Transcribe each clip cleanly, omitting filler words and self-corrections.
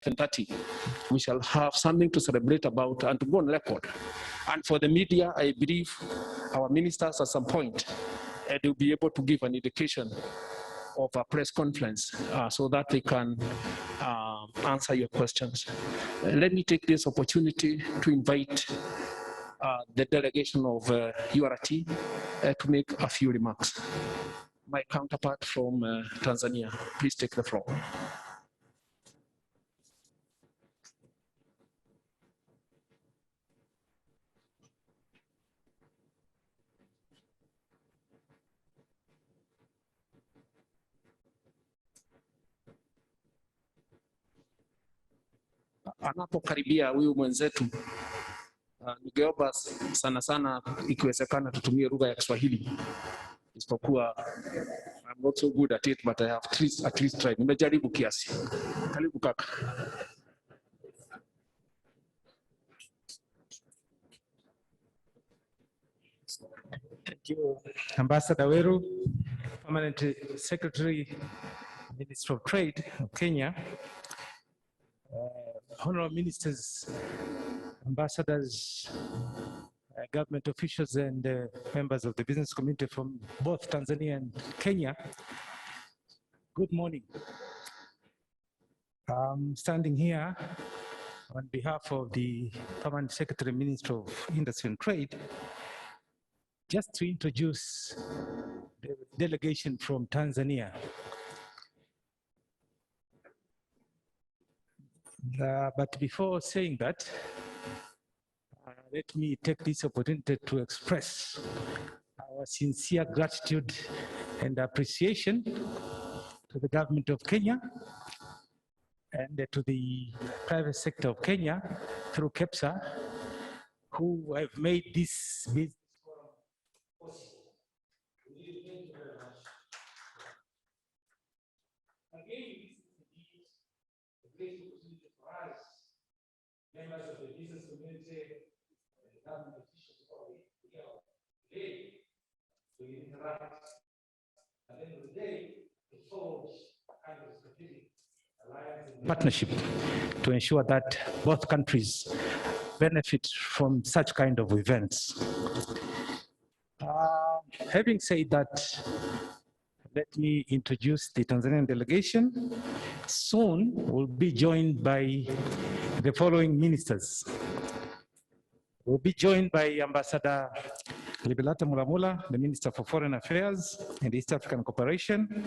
11:30, we shall have something to celebrate about and to go on record. And for the media, I believe our ministers at some point, they'll be able to give an indication of a press conference so that they can answer your questions. Let me take this opportunity to invite the delegation of URT to make a few remarks. My counterpart from Tanzania, please take the floor. Anapokaribia huyu mwenzetu, ningeomba sana sana ikiwezekana tutumie lugha ya Kiswahili, isipokuwa I'm not so good at it, but I have at least tried. Nimejaribu kiasi. Karibu kaka. Thank you, Ambassador Weru, Permanent Secretary, Minister of Trade of Kenya, honorable ministers, ambassadors, government officials, and members of the business community from both Tanzania and Kenya. Good morning. I'm standing here on behalf of the Permanent Secretary, Minister of Industry and Trade, just to introduce the delegation from Tanzania. But before saying that, let me take this opportunity to express our sincere gratitude and appreciation to the government of Kenya and to the private sector of Kenya through KEPSA, who have made this business forum possible. Thank you very much. Again, this is indeed a great opportunity for us, members of the business community, and the government officials today to interact. At the end of the day, to forge a kind of strategic alliance and partnership to ensure that both countries benefit from such kind of events. Having said that, let me introduce the Tanzanian delegation. Soon we'll be joined by the following ministers. We'll be joined by Ambassador Libelata Mulamula, the Minister for Foreign Affairs and East African Cooperation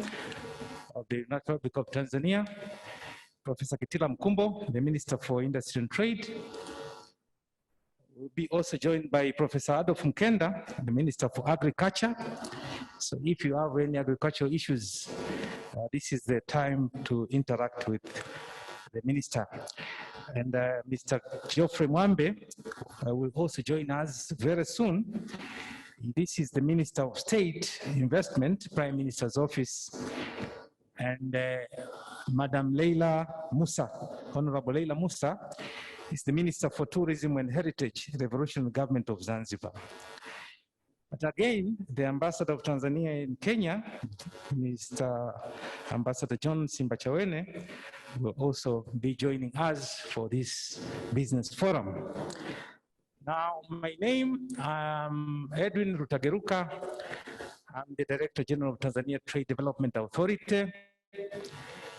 of the United Republic of Tanzania, Professor Kitila Mkumbo, the Minister for Industry and Trade. We'll be also joined by Professor Adolf Mkenda, the Minister for Agriculture. So if you have any agricultural issues, this is the time to interact with the Minister. And Mr. Geoffrey Mwambe will also join us very soon. This is the Minister of State Investment, Prime Minister's Office. And Madam Leila Musa, Honorable Leila Musa, is the Minister for Tourism and Heritage, Revolutionary Government of Zanzibar. But again, the Ambassador of Tanzania in Kenya, Mr. Ambassador John Simbachawene, will also be joining us for this business forum. Now, my name, I'm Edwin Rutageruka. I'm the Director General of Tanzania Trade Development Authority.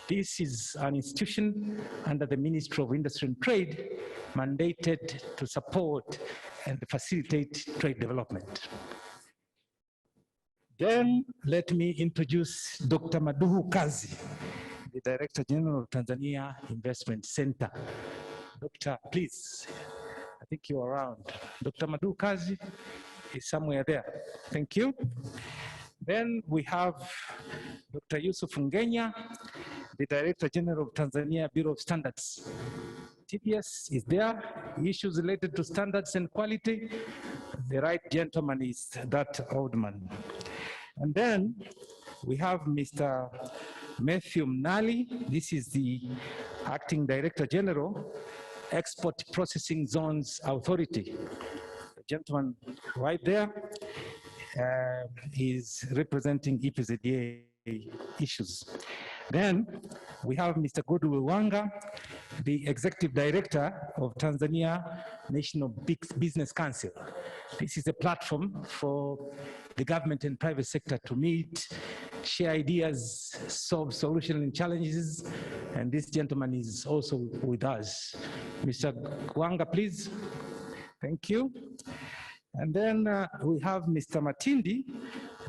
This is an institution under the Ministry of Industry and Trade mandated to support and facilitate trade development. Then let me introduce Dr. Maduhu Kazi, the Director General of Tanzania Investment Center. Doctor, please, I think you're around. Dr. Maduhu Kazi is somewhere there. Thank you. Then we have Dr. Yusuf Ngenya, the Director General of Tanzania Bureau of Standards. TBS is there, issues related to standards and quality. The right gentleman is that old man. And then we have Mr. Matthew Mnali. This is the Acting Director General, Export Processing Zones Authority. The gentleman right there is representing EPZDA issues. Then we have Mr. Godwill Wanga, the Executive Director of Tanzania National Business Council. This is a platform for the government and private sector to meet, share ideas, solve solutions and challenges, and this gentleman is also with us. Mr. Wanga, please. Thank you. And then we have Mr. Matindi,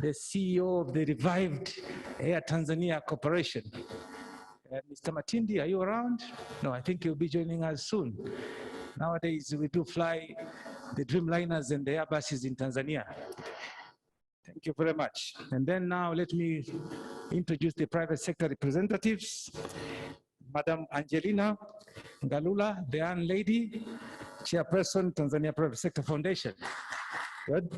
the CEO of the revived Air Tanzania Corporation. Mr. Matindi, are you around? No, I think you'll be joining us soon. Nowadays, we do fly the Dreamliners and the Airbuses in Tanzania. Thank you very much. And then now let me introduce the private sector representatives. Madam Angelina Galula, the young lady, Chairperson, Tanzania Private Sector Foundation. Good.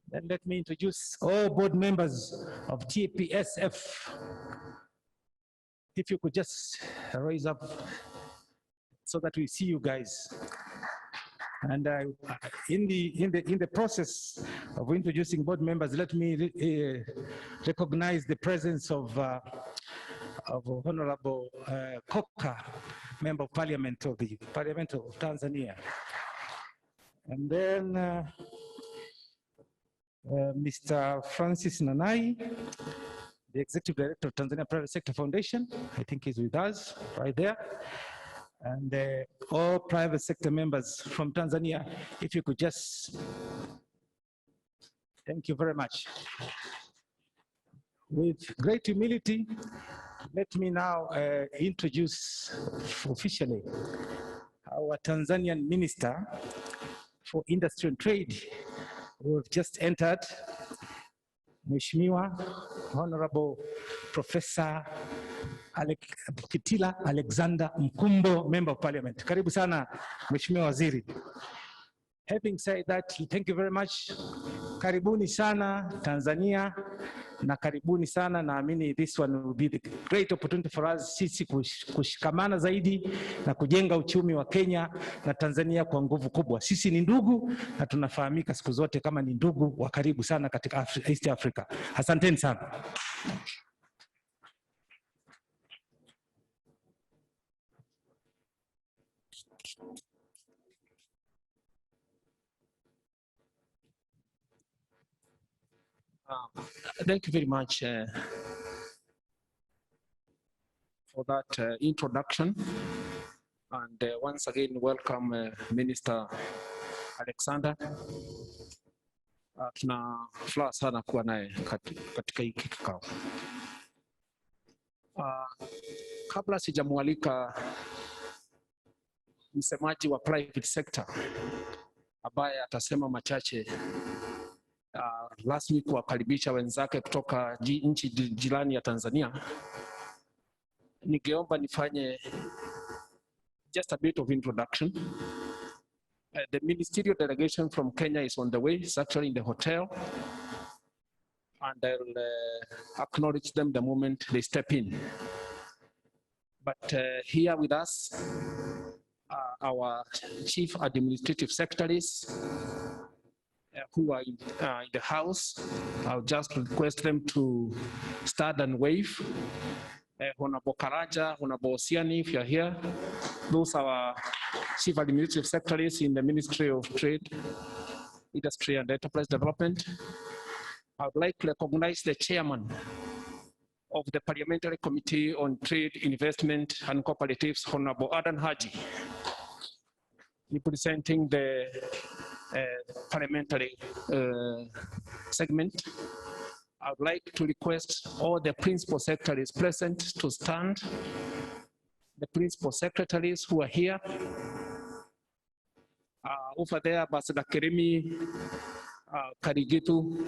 Then let me introduce all board members of TPSF. If you could just raise up so that we see you guys. And in the process of introducing board members, let me recognize the presence of Honorable Koka, Member of Parliament of the Parliament of Tanzania. And then Mr. Francis Nanai, the Executive Director of Tanzania Private Sector Foundation, I think he's with us right there. And all private sector members from Tanzania, if you could just, thank you very much. With great humility, let me now introduce officially our Tanzanian Minister for Industry and Trade, who have just entered, Mheshimiwa Honorable Professor Kitila Alexander Mkumbo, Member of Parliament. Karibu sana, Mheshimiwa Waziri. Having said that, thank you very much. Karibuni sana Tanzania, na karibuni sana. Naamini this one will be the great opportunity for us sisi kushikamana zaidi na kujenga uchumi wa Kenya na Tanzania kwa nguvu kubwa. Sisi ni ndugu na tunafahamika siku zote kama ni ndugu wa karibu sana katika East Africa. Asanteni sana. Thank you very much for that introduction. And once again, welcome Minister Alexander. Tuna furaha sana kuwa naye katika hiki kikao. Kabla sijamwalika msemaji wa private sector ambaye atasema machache rasmi kuwakaribisha wenzake kutoka nchi jirani ya Tanzania, ningeomba nifanye just a bit of introduction. The ministerial delegation from Kenya is on the way. It's actually in the hotel, and I'll acknowledge them the moment they step in. But here with us our chief administrative secretaries who are in the house. I'll just request them to stand and wave. Honorable Karaja, Honorable Osiani, if you're here. Those are our chief administrative secretaries in the Ministry of Trade, Industry and Enterprise Development. I would like to recognize the chairman of the Parliamentary Committee on Trade, Investment and Cooperatives, Honorable Adan Haji, representing the parliamentary segment. I would like to request all the principal secretaries present to stand. The principal secretaries who are here. Over there, Ambassador Keremi Karigitu,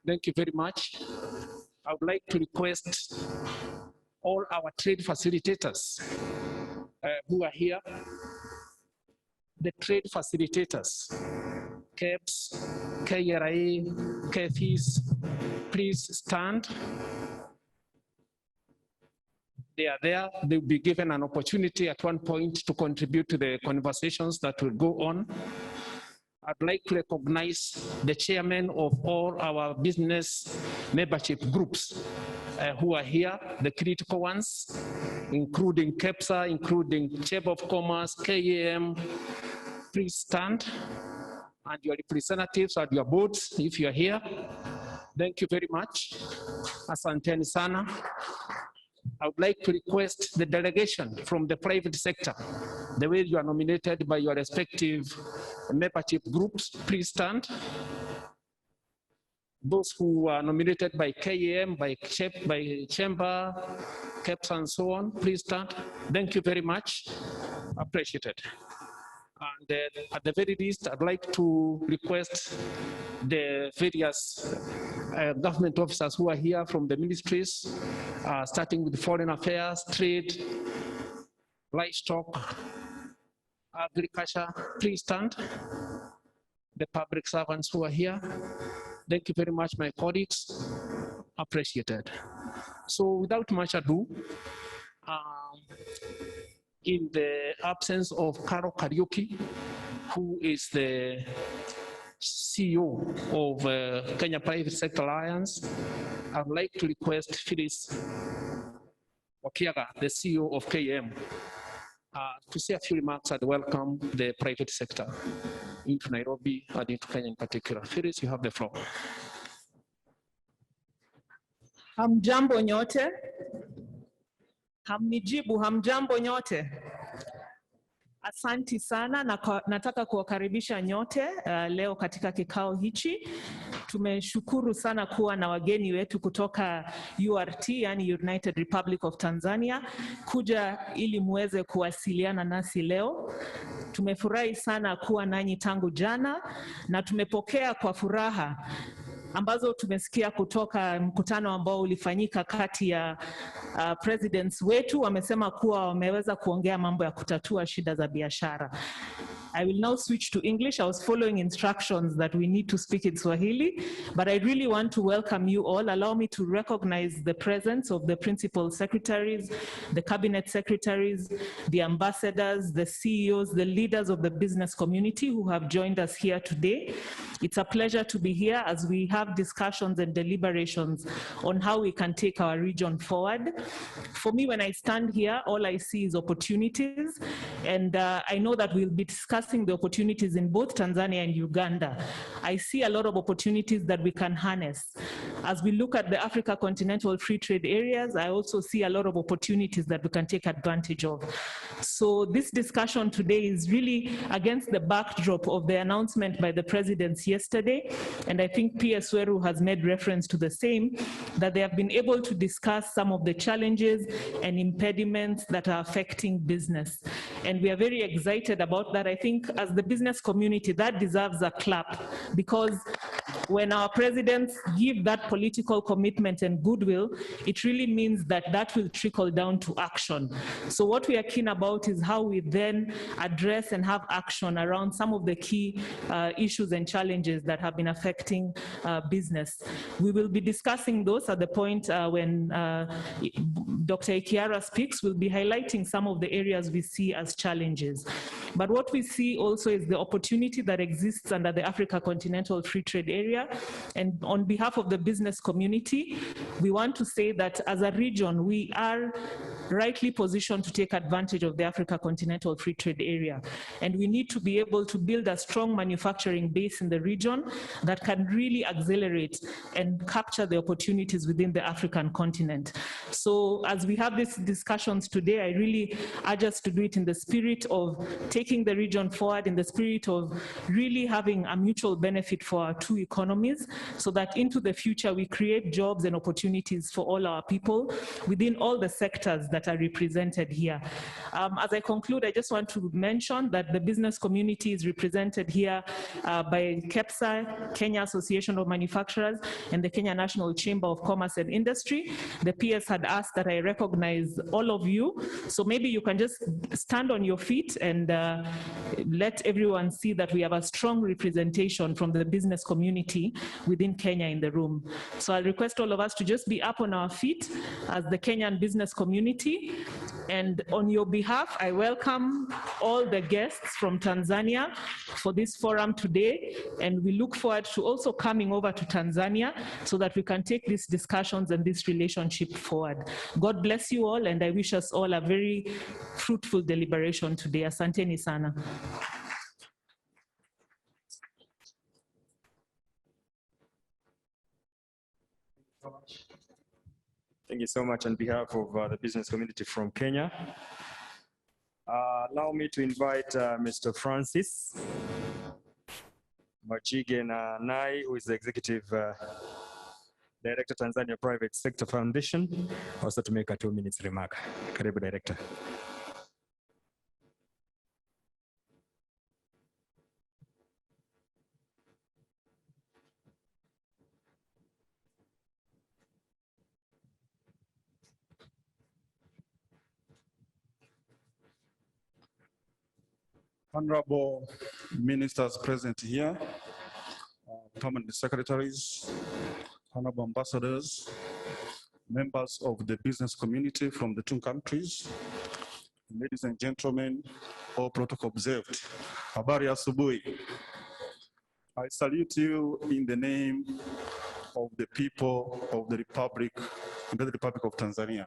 thank you very much. I would like to request all our trade facilitators who are here. The trade facilitators, KEPS, KRA, KFIS, please stand. They are there. They will be given an opportunity at one point to contribute to the conversations that will go on. I'd like to recognize the chairman of all our business membership groups who are here, the critical ones, including KEPSA, including Chamber of Commerce, KAM. Please stand, and your representatives and your boards, if you are here. Thank you very much. Asanteni sana. I would like to request the delegation from the private sector, the way you are nominated by your respective membership groups, please stand. Those who are nominated by KAM, by Chamber, KEPS, and so on, please stand. Thank you very much. Appreciated. And at the very least, I'd like to request the various government officers who are here from the ministries, starting with foreign affairs, trade, livestock, agriculture, please stand. The public servants who are here, thank you very much, my colleagues, appreciated. So without much ado, in the absence of Carol Kariuki, who is the CEO of Kenya Private Sector Alliance, I'd like to request Phyllis Wakiaga, the CEO of KM, to say a few remarks and welcome the private sector into Nairobi and into Kenya in particular. Phyllis, you have the floor. Hamjambo nyote. Hamnijibu, hamjambo nyote. Asanti sana na nataka kuwakaribisha nyote leo katika kikao hichi. Tumeshukuru sana kuwa na wageni wetu kutoka URT, yani United Republic of Tanzania, kuja ili muweze kuwasiliana nasi leo. Tumefurahi sana kuwa nanyi tangu jana na tumepokea kwa furaha ambazo tumesikia kutoka mkutano ambao ulifanyika kati ya presidents wetu. Wamesema kuwa wameweza kuongea mambo ya kutatua shida za biashara. I will now switch to English. I was following instructions that we need to speak in Swahili, but I really want to welcome you all. Allow me to recognize the presence of the principal secretaries, the cabinet secretaries, the ambassadors, the CEOs, the leaders of the business community who have joined us here today. It's a pleasure to be here as we have discussions and deliberations on how we can take our region forward. For me, when I stand here, all I see is opportunities, and I know that we'll be discussing the opportunities in both Tanzania and Uganda. I see a lot of opportunities that we can harness. As we look at the Africa continental free trade areas, I also see a lot of opportunities that we can take advantage of. So this discussion today is really against the backdrop of the announcement by the presidents yesterday, and I think PS Weru has made reference to the same, that they have been able to discuss some of the challenges and impediments that are affecting business. And we are very excited about that. I think as the business community, that deserves a clap, because when our presidents give that political commitment and goodwill, it really means that that will trickle down to action. So what we are keen about is how we then address and have action around some of the key issues and challenges that have been affecting business. We will be discussing those at the point when Dr. Ikiara speaks. We'll be highlighting some of the areas we see as challenges. But what we see also is the opportunity that exists under the Africa Continental Free Trade Area. And on behalf of the business community, we want to say that as a region, we are rightly positioned to take advantage of the Africa Continental Free Trade Area. And we need to be able to build a strong manufacturing base in the region that can really accelerate and capture the opportunities within the African continent. So as we have these discussions today, I really urge us to do it in the spirit of taking the region forward, in the spirit of really having a mutual benefit for our two economies, so that into the future we create jobs and opportunities for all our people within all the sectors that are represented here. As I conclude, I just want to mention that the business community is represented here by KEPSA, Kenya Association of Manufacturers, and the Kenya National Chamber of Commerce and Industry. The PS had asked that I recognize all of you, so maybe you can just stand on your feet and let everyone see that we have a strong representation from the business community within Kenya in the room. So I'll request all of us to just be up on our feet as the Kenyan business community. And on your behalf, I welcome all the guests from Tanzania for this forum today. And we look forward to also coming over to Tanzania so that we can take these discussions and this relationship forward. God bless you all, and I wish us all a very fruitful deliberation today. Asanteni sana. Thank you so much on behalf of the business community from Kenya. Allow me to invite Mr. Francis Machige Nai, who is the Executive Director, Tanzania Private Sector Foundation, also to make a 2-minute remark. Karibu, Director. Honorable ministers present here, permanent secretaries, honorable ambassadors, members of the business community from the 2 countries, ladies and gentlemen, all protocol observed. Habari asubuhi. I salute you in the name of the people of the Republic of Tanzania.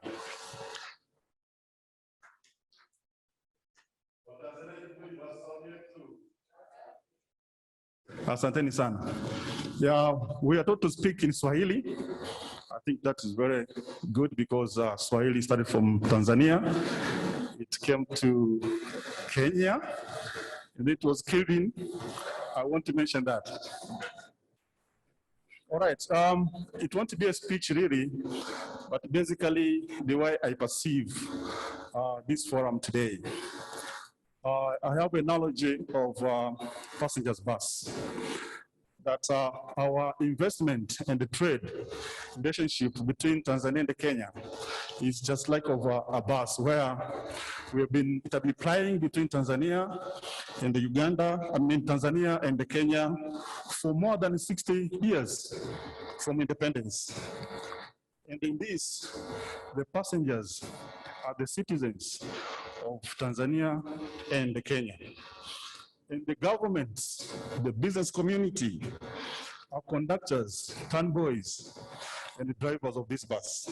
Asanteni sana. Yeah, we are taught to speak in Swahili. I think that is very good because Swahili started from Tanzania. It came to Kenya, and it was killed in. I want to mention that. All right, it won't be a speech really, but basically the way I perceive this forum today. I have a knowledge of passengers bus, that our investment and the trade relationship between Tanzania and Kenya is just like of a bus where it have been flying between Tanzania and Tanzania and Kenya for more than 60 years from independence. And in this, the passengers are the citizens of Tanzania and Kenya. And the governments, the business community, are conductors, convoys, and the drivers of this bus.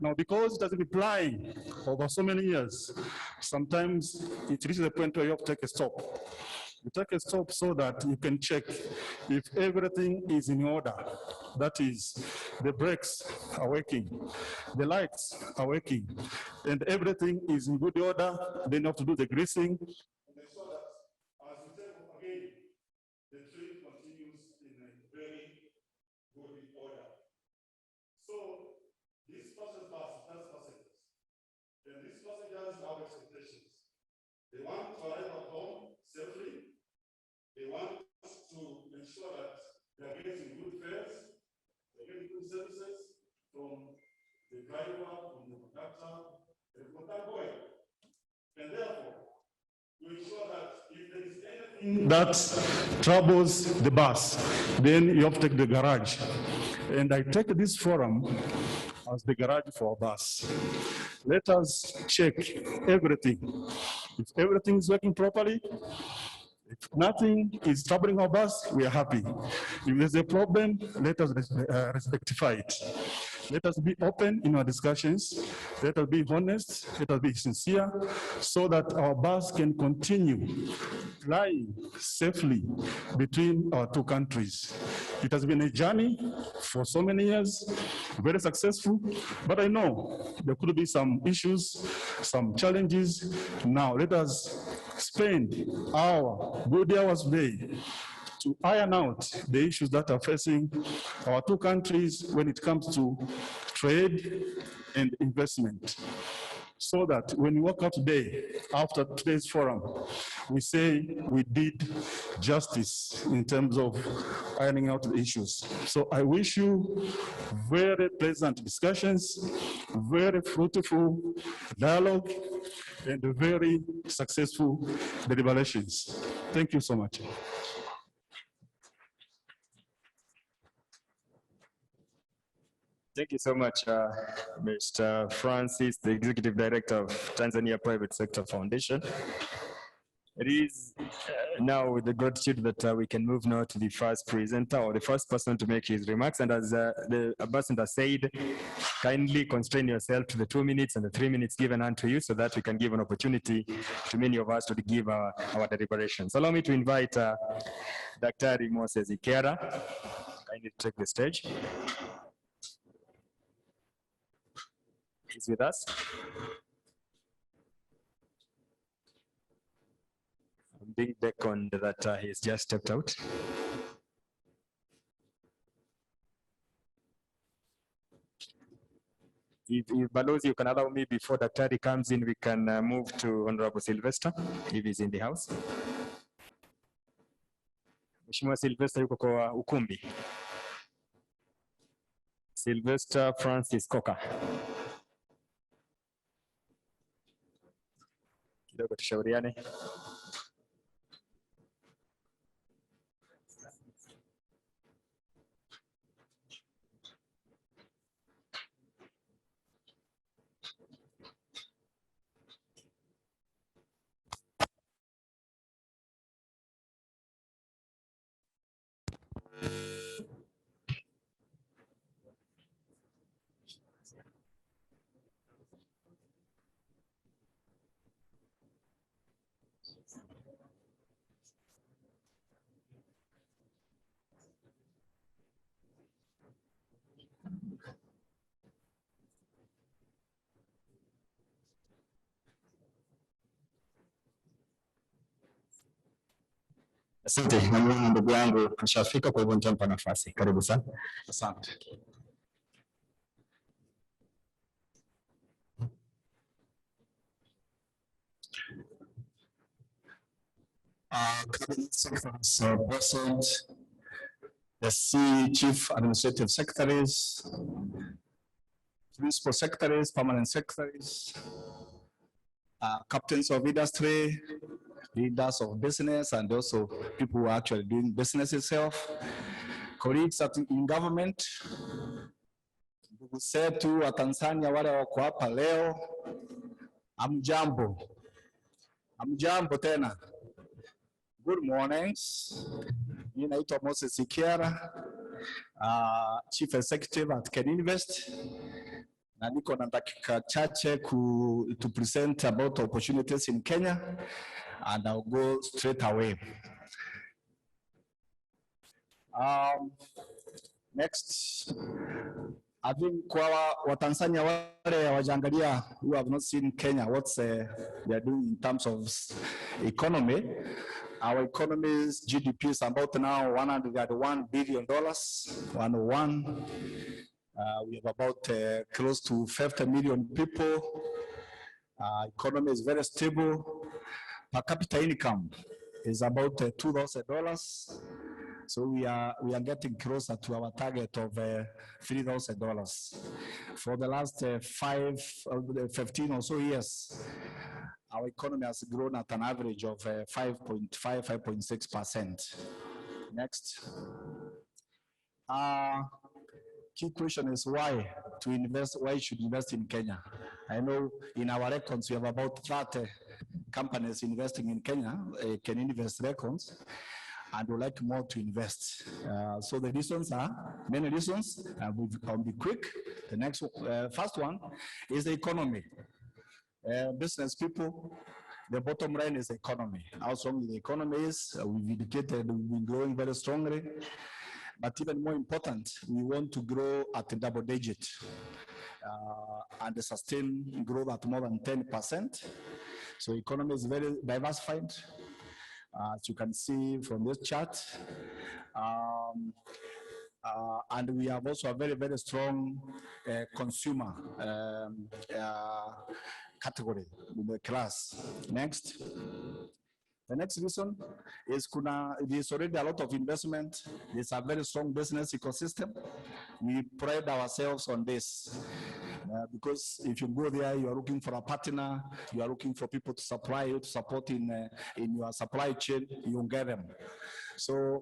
Now, because it has been flying over so many years, sometimes it reaches a point where you have to take a stop. You take a stop so that you can check if everything is in order. That is, the brakes are working, the lights are working, and everything is in good order. Then you have to do the greasing. And so that as you take off again, the train continues in a very good order. So this passenger bus has passengers, and these passengers have expectations. They want to arrive at home safely. They want to ensure that they are getting good fares, they are getting good services from the driver, from the conductor, and from that boy. And therefore, to ensure that if there is anything that troubles the bus, then you have to take the garage. And I take this forum as the garage for a bus. Let us check everything. If everything is working properly, if nothing is troubling our bus, we are happy. If there's a problem, let us rectify it. Let us be open in our discussions. Let us be honest. Let us be sincere so that our bus can continue flying safely between our 2 countries. It has been a journey for so many years, very successful, but I know there could be some issues, some challenges. Now let us spend our good hours a day to iron out the issues that are facing our 2 countries when it comes to trade and investment. So that when we walk out today, after today's forum, we say we did justice in terms of ironing out the issues. So I wish you very pleasant discussions, very fruitful dialogue, and very successful deliberations. Thank you so much. Thank you so much, Mr. Francis, the Executive Director of Tanzania Private Sector Foundation. It is now with the gratitude that we can move now to the first presenter or the first person to make his remarks. And as the ambassador said, kindly constrain yourself to the 2 minutes and the 3 minutes given unto you so that we can give an opportunity to many of us to give our deliberations. Allow me to invite Dr. Moses Ikera. Kindly take the stage. He's with us. I'm being beckoned that he's just stepped out. If Balozi, you can allow me before Daktari comes in, we can move to Honorable Sylvester, if he's in the house. Mheshimiwa Sylvester yuko kwa ukumbi. Sylvester Francis Coker. Kidogo tushauriane. Asante, namuona ndugu yangu ashafika, kwa hivyo nitampa nafasi. Karibu sana. Asante. Cabinet secretaries present, the chief administrative secretaries, principal secretaries, permanent secretaries, captains of industry, leaders of business, and also people who are actually doing business itself, colleagues in government, ndugu zetu wa Tanzania wale wako hapa leo, amjambo. Amjambo tena. Good mornings. Mimi naitwa Moses Ikera, Chief Executive at Kenya Invest. Na niko na dakika chache to present about opportunities in Kenya, and I'll go straight away. Next, I think kwa Watanzania wale wajangalia who have not seen Kenya, what they are doing in terms of economy. Our economy's GDP is about now $101 billion, 101. We have about close to 50 million people. Economy is very stable. Per capita income is about $2,000. So we are getting closer to our target of $3,000. For the last 15 or so years, our economy has grown at an average of 5.5, 5.6%. Next. Key question is why to invest, why should invest in Kenya? I know in our records, we have about 30 companies investing in Kenya, can invest records, and would like more to invest. So the reasons are, many reasons, I'll be quick. The next, first one is the economy. Business people, the bottom line is the economy. How strong the economy is, we've indicated we've been growing very strongly. But even more important, we want to grow at a double digit and sustain growth at more than 10%. So economy is very diversified, as you can see from this chart. And we have also a very, very strong consumer category in the class. Next. The next reason is there's already a lot of investment. There's a very strong business ecosystem. We pride ourselves on this because if you go there, you are looking for a partner, you are looking for people to supply you, to support in your supply chain, you get them. So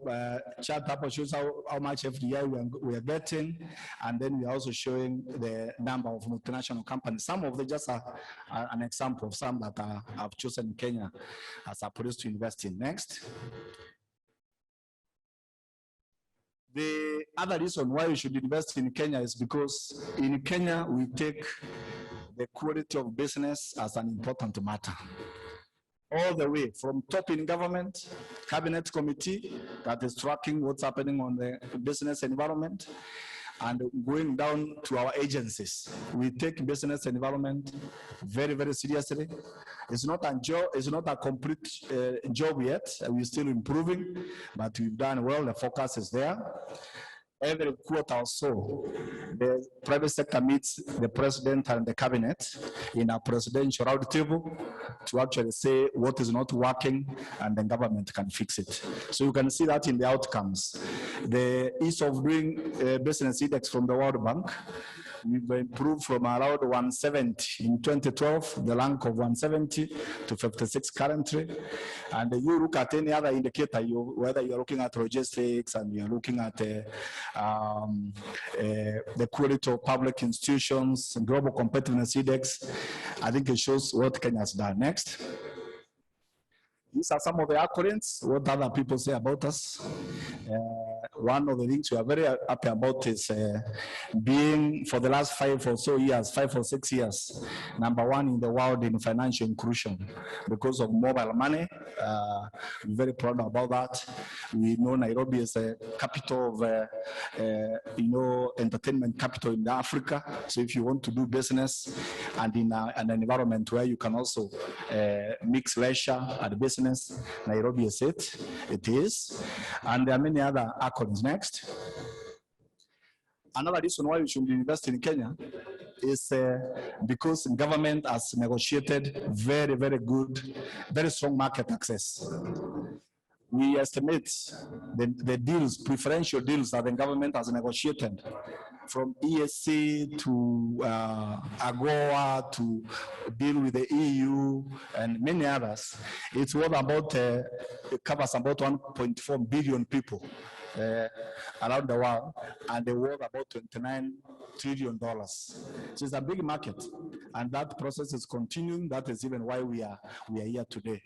chart up shows how much FDI we are getting, and then we are also showing the number of multinational companies. Some of them just are an example of some that have chosen Kenya as a place to invest in. Next. The other reason why you should invest in Kenya is because in Kenya, we take the quality of business as an important matter. All the way from top in government, cabinet committee that is tracking what's happening on the business environment, and going down to our agencies. We take business environment very, very seriously. It's not a job, it's not a complete job yet. We're still improving, but we've done well. The focus is there. Every quarter or so, the private sector meets the president and the cabinet in a presidential roundtable to actually say what is not working, and the government can fix it. So you can see that in the outcomes. The ease of doing business index from the World Bank, we've improved from around 170 in 2012, the rank of 170 to 56 currently. And you look at any other indicator, whether you're looking at logistics and you're looking at the quality of public institutions, global competitiveness index, I think it shows what Kenya has done. Next. These are some of the accolades, what other people say about us. One of the things we are very happy about is being, for the last 5 or 6 years, #1 in the world in financial inclusion because of mobile money. We're very proud about that. We know Nairobi is a capital of, entertainment capital in Africa. So if you want to do business and in an environment where you can also mix leisure and business, Nairobi is it. It is. And there are many other accolades. Next. Another reason why we should invest in Kenya is because government has negotiated very, very good, very strong market access. We estimate the deals, preferential deals that the government has negotiated, from ESC to AGOA to deal with the EU and many others. It's worth about, it covers about 1.4 billion people around the world, and they worth about $29 trillion. So it's a big market, and that process is continuing. That is even why we are here today.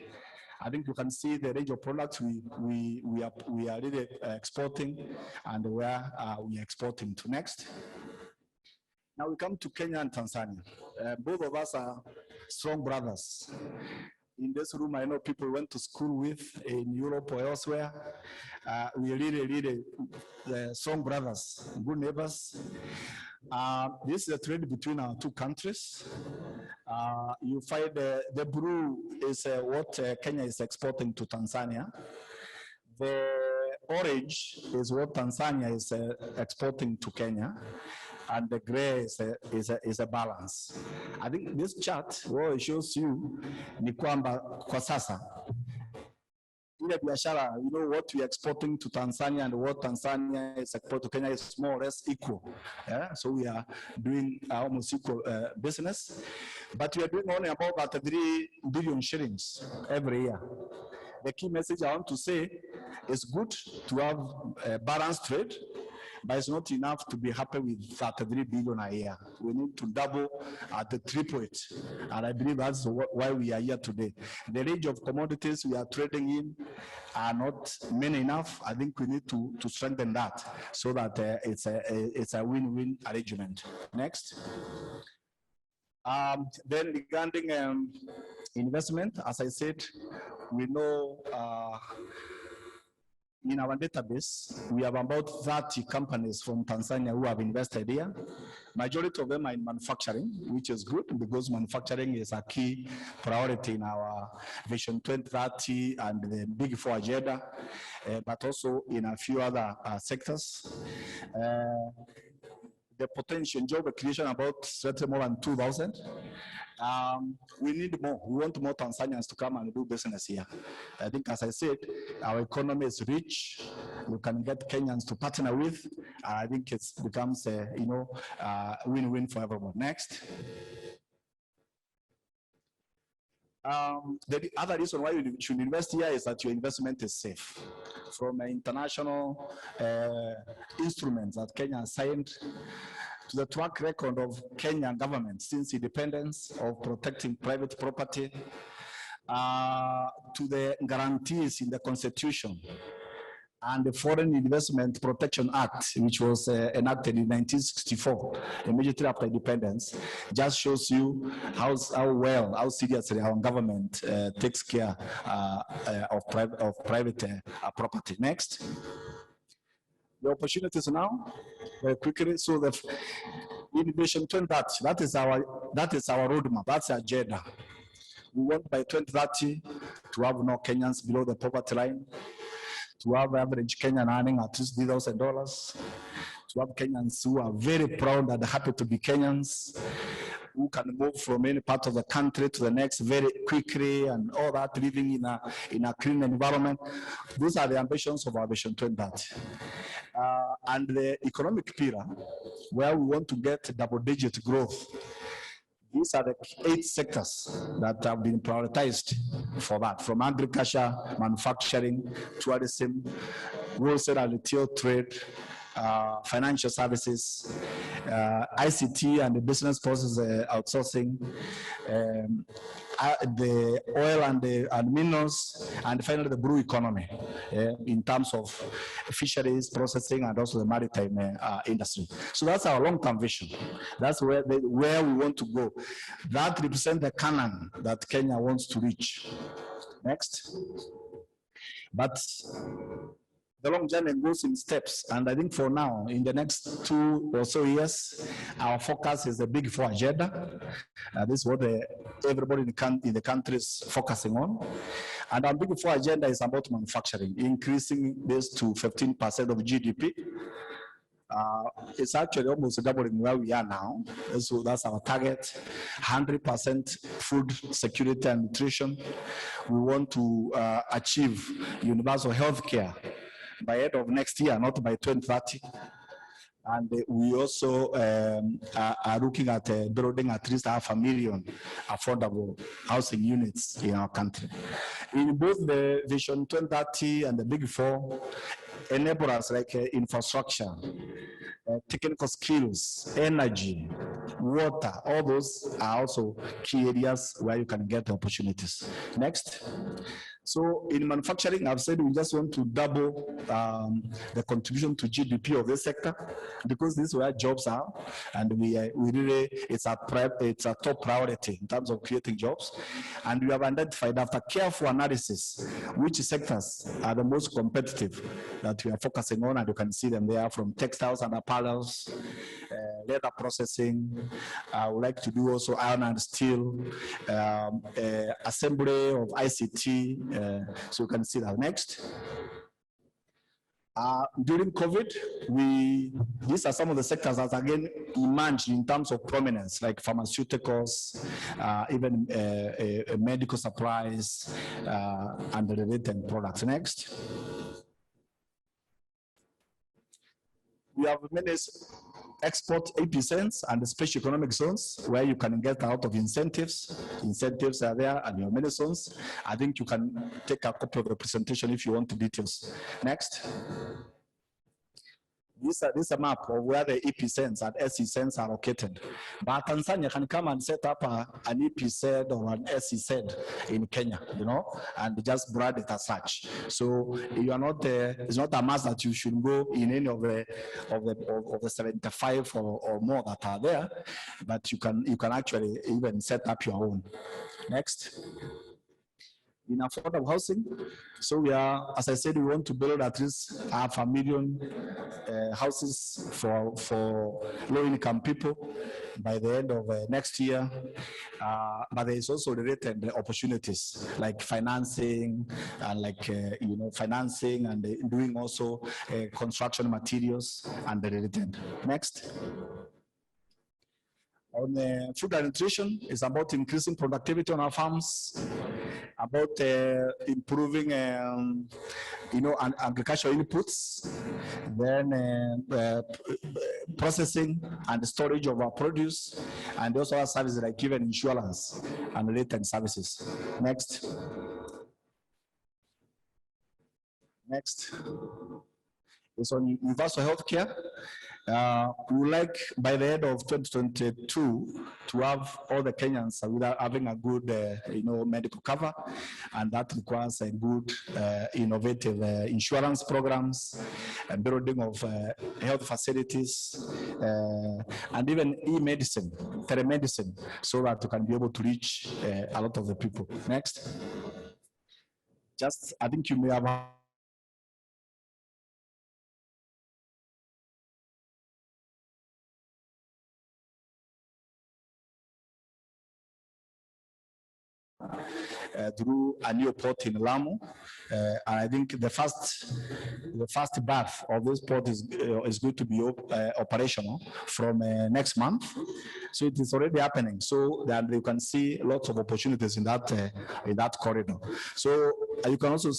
I think you can see the range of products we are really exporting, and where we are exporting to. Next. Now we come to Kenya and Tanzania. Both of us are strong brothers. In this room, I know people went to school with in Europe or elsewhere. We are really strong brothers, good neighbors. This is a trade between our two countries. You find the blue is what Kenya is exporting to Tanzania. The orange is what Tanzania is exporting to Kenya. And the gray is a balance. I think this chart, what it shows you, ni kwamba kwa sasa, ile biashara, you know, what we are exporting to Tanzania and what Tanzania is exporting to Kenya is more or less equal. Yeah? So we are doing almost equal business, but we are doing only about 3 billion shillings every year. The key message I want to say is good to have a balanced trade, but it's not enough to be happy with 33 billion a year. We need to double at the triple it. And I believe that's why we are here today. The range of commodities we are trading in are not many enough. I think we need to strengthen that so that it's a win-win arrangement. Next. Then regarding investment, as I said, we know in our database, we have about 30 companies from Tanzania who have invested here. Majority of them are in manufacturing, which is good because manufacturing is a key priority in our Vision 2030 and the Big Four agenda, but also in a few other sectors. The potential job creation about slightly more than 2,000. We need more. We want more Tanzanians to come and do business here. I think, as I said, our economy is rich. We can get Kenyans to partner with. I think it becomes a win-win for everyone. Next. The other reason why you should invest here is that your investment is safe. From international instruments that Kenya has signed, to the track record of Kenyan government since independence of protecting private property, to the guarantees in the Constitution and the Foreign Investment Protection Act, which was enacted in 1964, immediately after independence, just shows you how seriously our government takes care of private property. Next. The opportunities now, very quickly. So the Innovation 2030, that is our roadmap, that's our agenda. We want by 2030 to have no Kenyans below the poverty line, to have average Kenyan earning at least $3,000, to have Kenyans who are very proud and happy to be Kenyans, who can move from any part of the country to the next very quickly, and all that, living in a clean environment. Those are the ambitions of our Vision 2030. And the economic pillar, where we want to get double-digit growth. These are the 8 sectors that have been prioritized for that, from agriculture, manufacturing, tourism, wholesale and retail trade, financial services, ICT and the business process outsourcing, the oil and minerals, and finally the blue economy in terms of fisheries, processing, and also the maritime industry. So that's our long-term vision. That's where we want to go. That represents the canon that Kenya wants to reach. Next. But the long journey goes in steps, and I think for now, in the next 2 or so years, our focus is the Big Four agenda. This is what everybody in the country is focusing on. And our Big Four agenda is about manufacturing, increasing this to 15% of GDP. It's actually almost doubling where we are now. So that's our target, 100% food security and nutrition. We want to achieve universal health care by end of next year, not by 2030. And we also are looking at building at least 500,000 affordable housing units in our country. In both the Vision 2030 and the Big Four, enable us like infrastructure, technical skills, energy, water, all those are also key areas where you can get opportunities. Next. So in manufacturing, I've said we just want to double the contribution to GDP of this sector, because this is where jobs are, and we really, it's a top priority in terms of creating jobs. And we have identified, after careful analysis, which sectors are the most competitive that we are focusing on, and you can see them there, from textiles and apparels, leather processing. I would like to do also iron and steel, assembly of ICT. So you can see that. Next. During COVID, these are some of the sectors that again emerged in terms of prominence, like pharmaceuticals, even medical supplies, and the related products. Next. We have many export epicenters and special economic zones where you can get a lot of incentives. Incentives are there, and your many zones. I think you can take a copy of the presentation if you want the details. Next. This is a map of where the epicenters and SECs are located. But Tanzania can come and set up an epicenter or an SEC in Kenya, you know, and just brand it as such. So you are not, it's not a must that you should go in any of the 75 or more that are there, but you can actually even set up your own. Next. In affordable housing, so we are, as I said, we want to build at least 500,000 houses for low-income people by the end of next year. But there is also related opportunities like financing and financing and doing also construction materials and the related. Next. On food and nutrition, is about increasing productivity on our farms, about improving, agricultural inputs, then processing and storage of our produce, and also other services like even insurance and related services. Next. Next is on universal healthcare. We would like by the end of 2022 to have all the Kenyans without having a good, medical cover, and that requires a good, innovative insurance programs, and building of health facilities, and even e-medicine, telemedicine, so that you can be able to reach a lot of the people. Next. I think you may have through a new port in Lamu, and I think the first berth of this port is going to be operational from next month. So it is already happening. So that you can see lots of opportunities in that corridor. So you can also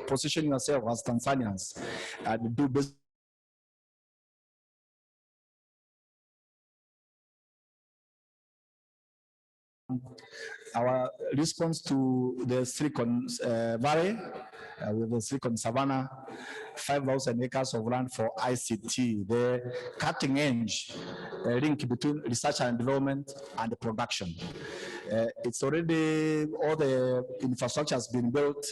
position yourself as Tanzanians and do business. Our response to the Silicon Valley, with the Silicon Savannah, 5,000 acres of land for ICT, the cutting edge link between research and development and production. It's already, all the infrastructure has been built.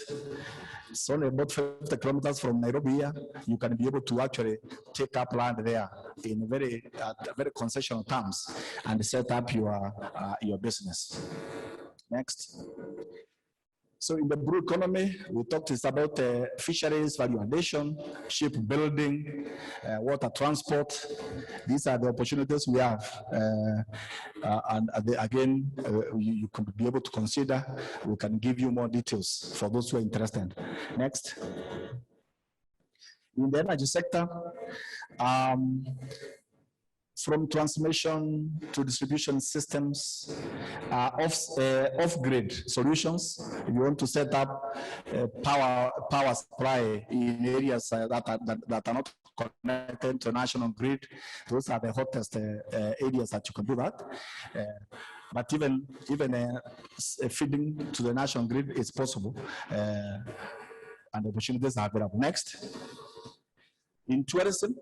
It's only about 50 kilometers from Nairobi here. You can be able to actually take up land there in very concessional terms and set up your business. Next. So in the blue economy, we talked about fisheries, value addition, shipbuilding, water transport. These are the opportunities we have. Again, you can be able to consider. We can give you more details for those who are interested. Next. In the energy sector, from transmission to distribution systems, off-grid solutions. If you want to set up power supply in areas that are not connected to national grid, those are the hottest areas that you can do that. But even feeding to the national grid is possible, and the opportunities are available. Next. In tourism,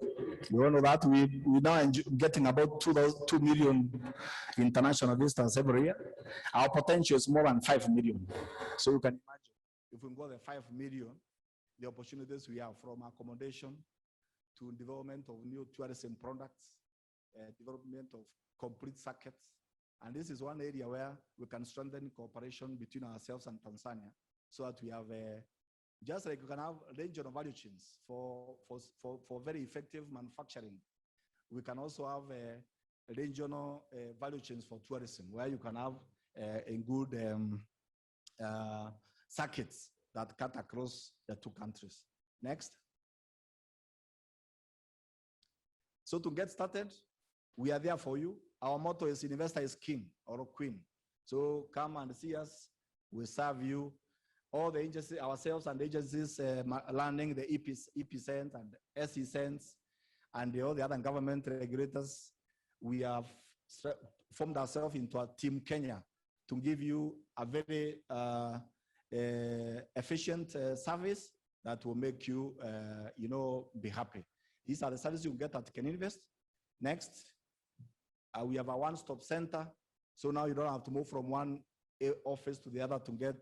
you all know that we now getting about 2 million international visitors every year. Our potential is more than 5 million. So you can imagine, if we go to 5 million, the opportunities we have from accommodation to development of new tourism products, development of complete circuits. And this is one area where we can strengthen cooperation between ourselves and Tanzania, so that we have just like we can have regional value chains for very effective manufacturing. We can also have regional value chains for tourism, where you can have a good circuits that cut across the two countries. Next. So to get started, we are there for you. Our motto is investor is king or queen. So come and see us. We serve you. All the agencies, ourselves and agencies landing the EP cents and SE cents and all the other government regulators, we have formed ourselves into a team Kenya to give you a very efficient service that will make you, be happy. These are the services you get at Can Invest. Next, we have a one-stop center. So now you don't have to move from one office to the other to get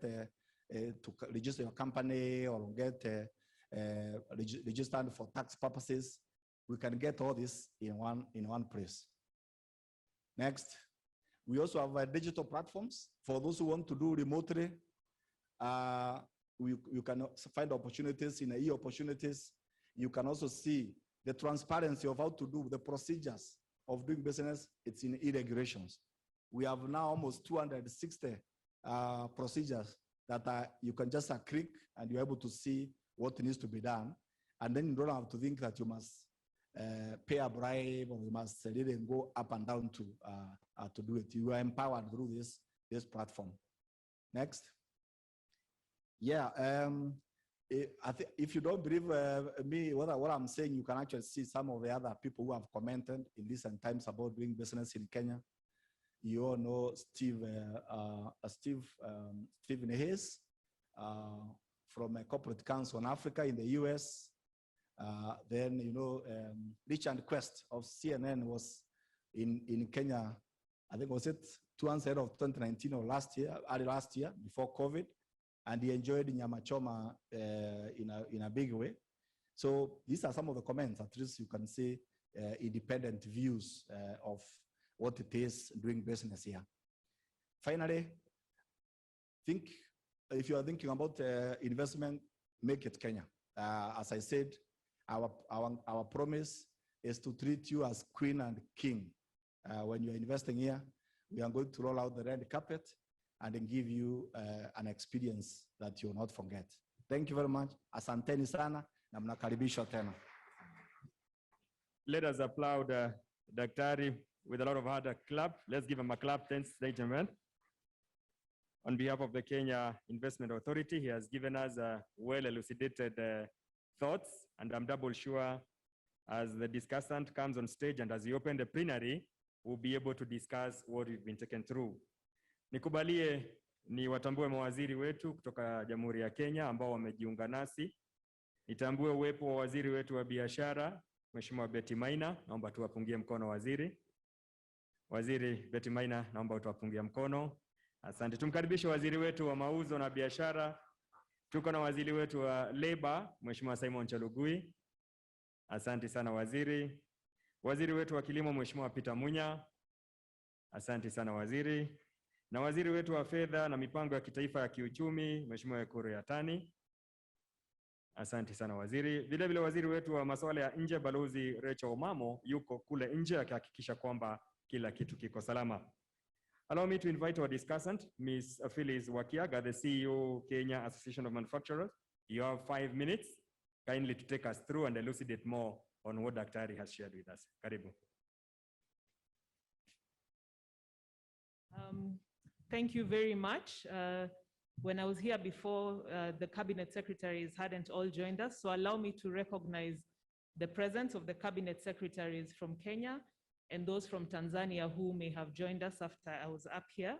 to register your company or get registered for tax purposes. We can get all this in one place. Next, we also have digital platforms for those who want to do remotely. You can find opportunities in e-opportunities. You can also see the transparency of how to do the procedures of doing business. It's in e-regulations. We have now almost 260 procedures that you can just click and you're able to see what needs to be done. And then you don't have to think that you must pay a bribe or you must really go up and down to do it. You are empowered through this platform. Next. Yeah, if you don't believe me, what I'm saying, you can actually see some of the other people who have commented in recent times about doing business in Kenya. You all know Stephen Hayes from a corporate council in Africa in the US. Then, you know, Richard Quest of CNN was in Kenya, I think was it towards the end of 2019 or early last year, before COVID. And he enjoyed Nyama Choma in a big way. So these are some of the comments, at least you can see independent views of what it is doing business here. Finally, think if you are thinking about investment, make it Kenya. As I said, our promise is to treat you as queen and king. When you're investing here, we are going to roll out the red carpet and then give you an experience that you will not forget. Thank you very much. Asanteni sana na mnakaribishwa tena. Let us applaud Daktari with a lot of hard clap. Let's give him a clap. Thanks, gentlemen. On behalf of the Kenya Investment Authority, he has given us well elucidated thoughts, and I'm double sure as the discussant comes on stage and as he opened the plenary, we'll be able to discuss what we've been taken through. Nikubalie ni watambue mawaziri wetu kutoka Jamhuri ya Kenya ambao wamejiunga nasi. Nitambue uwepo wa waziri wetu wa biashara, Mheshimiwa Betty Maina, naomba tuwapungie mkono waziri. Waziri Betty Maina, naomba tuwapungie mkono. Asante. Tumkaribishe waziri wetu wa mauzo na biashara. Tuko na waziri wetu wa labor, Mheshimiwa Simon Chalugui. Asante sana waziri. Waziri wetu wa kilimo, Mheshimiwa Peter Munya. Asante sana waziri. Na waziri wetu wa fedha na mipango ya kitaifa ya kiuchumi, Mheshimiwa Ekuru Yatani. Asante sana waziri. Vile vile waziri wetu wa masuala ya nje, Balozi Rachel Omamo, yuko kule nje akihakikisha kwamba kila kitu kiko salama. Allow me to invite our discussant, Ms. Phyllis Wakiaga, the CEO, Kenya Association of Manufacturers. You have 5 minutes, kindly to take us through and elucidate more on what Daktari has shared with us. Karibu. Thank you very much. When I was here before, the cabinet secretaries hadn't all joined us, so allow me to recognize the presence of the cabinet secretaries from Kenya and those from Tanzania who may have joined us after I was up here.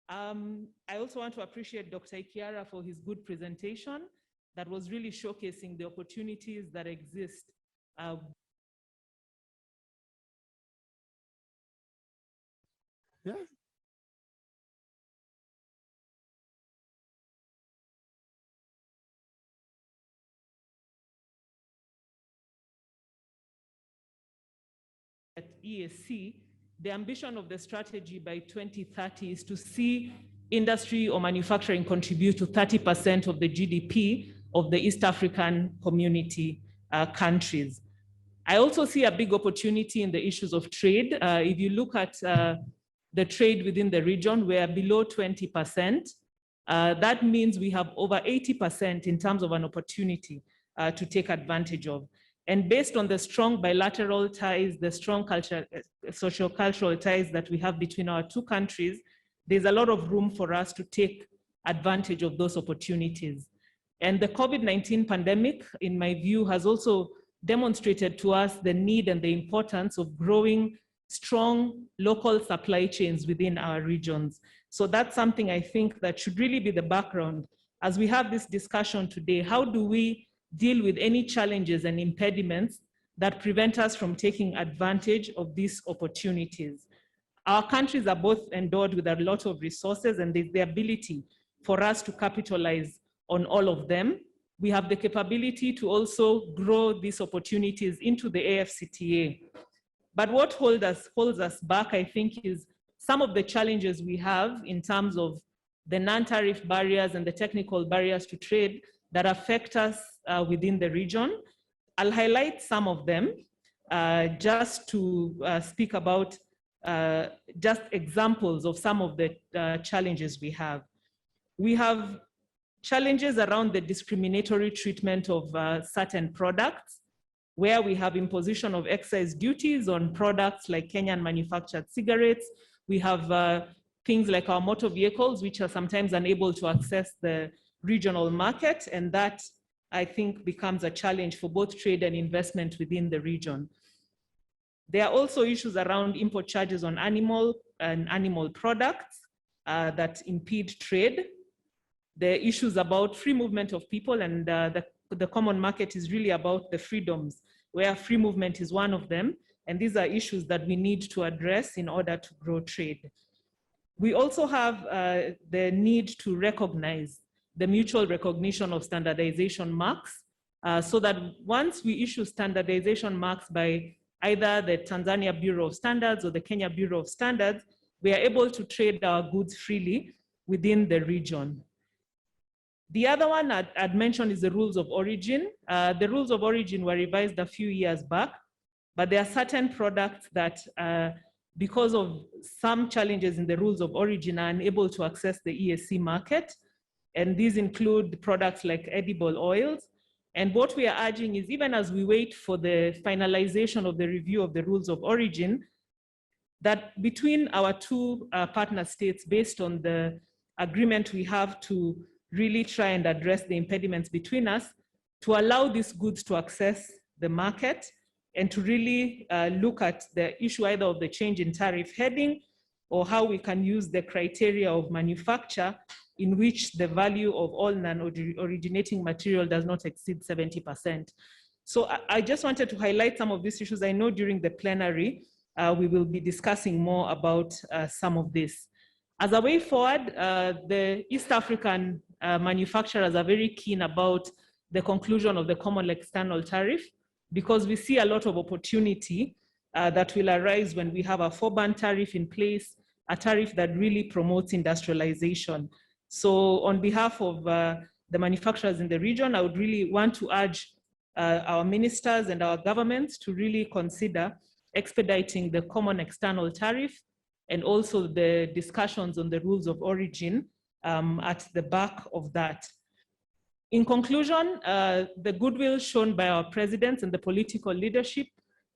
I also want to appreciate Dr. Ikiara for his good presentation that was really showcasing the opportunities that exist. Yeah. At ESC, the ambition of the strategy by 2030 is to see industry or manufacturing contribute to 30% of the GDP of the East African community countries. I also see a big opportunity in the issues of trade. If you look at the trade within the region, we're below 20%. That means we have over 80% in terms of an opportunity to take advantage of. And based on the strong bilateral ties, the strong social-cultural ties that we have between our two countries, there's a lot of room for us to take advantage of those opportunities. And the COVID-19 pandemic, in my view, has also demonstrated to us the need and the importance of growing strong local supply chains within our regions. So that's something I think that should really be the background. As we have this discussion today, how do we deal with any challenges and impediments that prevent us from taking advantage of these opportunities? Our countries are both endowed with a lot of resources, and there's the ability for us to capitalize on all of them. We have the capability to also grow these opportunities into the AFCTA. But what holds us back, I think, is some of the challenges we have in terms of the non-tariff barriers and the technical barriers to trade that affect us within the region. I'll highlight some of them just to speak about just examples of some of the challenges we have. We have challenges around the discriminatory treatment of certain products, where we have imposition of excise duties on products like Kenyan manufactured cigarettes. We have things like our motor vehicles, which are sometimes unable to access the regional market, and that I think, becomes a challenge for both trade and investment within the region. There are also issues around import charges on animal and animal products that impede trade. There are issues about free movement of people, and the common market is really about the freedoms, where free movement is one of them. And these are issues that we need to address in order to grow trade. We also have the need to recognize the mutual recognition of standardization marks, so that once we issue standardization marks by either the Tanzania Bureau of Standards or the Kenya Bureau of Standards, we are able to trade our goods freely within the region. The other one I'd mentioned is the rules of origin. The rules of origin were revised a few years back, but there are certain products that, because of some challenges in the rules of origin, are unable to access the EAC market. And these include products like edible oils. And what we are urging is, even as we wait for the finalization of the review of the rules of origin, that between our two partner states, based on the agreement we have to really try and address the impediments between us, to allow these goods to access the market and to really look at the issue either of the change in tariff heading or how we can use the criteria of manufacture in which the value of all non-originating material does not exceed 70%. So I just wanted to highlight some of these issues. I know during the plenary, we will be discussing more about some of this. As a way forward, the East African manufacturers are very keen about the conclusion of the common external tariff, because we see a lot of opportunity that will arise when we have a 4-band tariff in place, a tariff that really promotes industrialization. So on behalf of the manufacturers in the region, I would really want to urge our ministers and our governments to really consider expediting the common external tariff and also the discussions on the rules of origin at the back of that. In conclusion, the goodwill shown by our presidents and the political leadership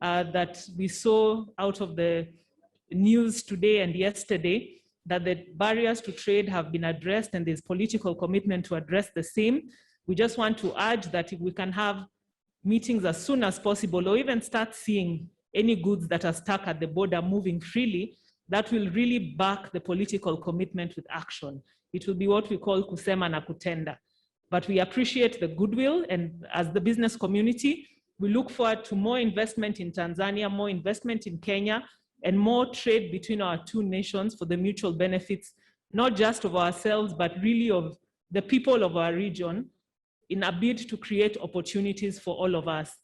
that we saw out of the news today and yesterday, that the barriers to trade have been addressed and there's political commitment to address the same. We just want to urge that if we can have meetings as soon as possible, or even start seeing any goods that are stuck at the border moving freely, that will really back the political commitment with action. It will be what we call kusema na kutenda. But we appreciate the goodwill, and as the business community, we look forward to more investment in Tanzania, more investment in Kenya, and more trade between our two nations for the mutual benefits, not just of ourselves, but really of the people of our region, in a bid to create opportunities for all of us.